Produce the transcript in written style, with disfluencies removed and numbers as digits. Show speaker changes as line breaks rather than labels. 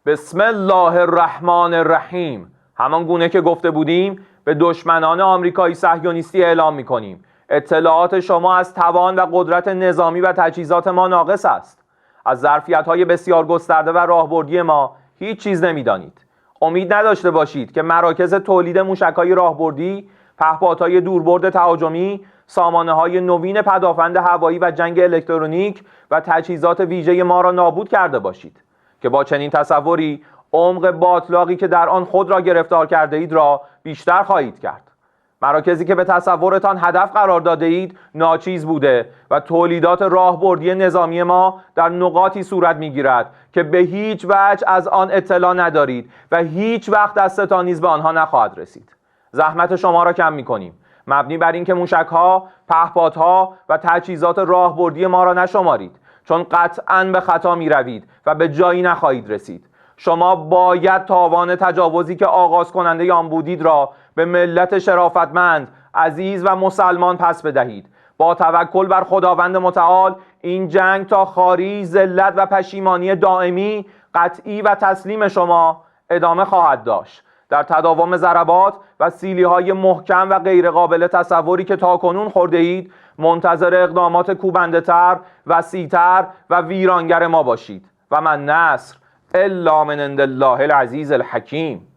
بسم الله الرحمن الرحیم. همان گونه که گفته بودیم به دشمنان آمریکایی صهیونیستی اعلام می‌کنیم اطلاعات شما از توان و قدرت نظامی و تجهیزات ما ناقص است. از ظرفیت‌های بسیار گسترده و راهبردی ما هیچ چیز نمی‌دانید. امید نداشته باشید که مراکز تولید موشک‌های راهبردی، پهپادهای دوربرد تهاجمی، سامانه‌های نوین پدافند هوایی و جنگ الکترونیک و تجهیزات ویژه ما را نابود کرده باشید که با چنین تصوری عمق باطلاقی که در آن خود را گرفتار کرده اید را بیشتر خواهید کرد. مراکزی که به تصورتان هدف قرار داده اید ناچیز بوده و تولیدات راهبردی نظامی ما در نقاطی صورت می‌گیرد که به هیچ وجه از آن اطلاع ندارید و هیچ وقت دستتان نیز به آنها نخواهد رسید. زحمت شما را کم می‌کنیم، مبنی بر اینکه موشک‌ها، پهپادها و تجهیزات راهبردی ما را نشمارید، چون قطعاً به خطا می‌روید و به جایی نخواهید رسید. شما باید تاوان تجاوزی که آغاز کننده آن بودید را به ملت شرافتمند، عزیز و مسلمان پس بدهید. با توکل بر خداوند متعال این جنگ تا خواری، ذلت و پشیمانی دائمی، قطعی و تسلیم شما ادامه خواهد داشت. در تداوم ضربات و سیلی‌های محکم و غیر قابل تصوری که تاکنون خورده اید منتظر اقدامات کوبنده‌تر، وسیع‌تر و ویرانگر ما باشید و من نصر الا من عند الله العزیز الحکیم.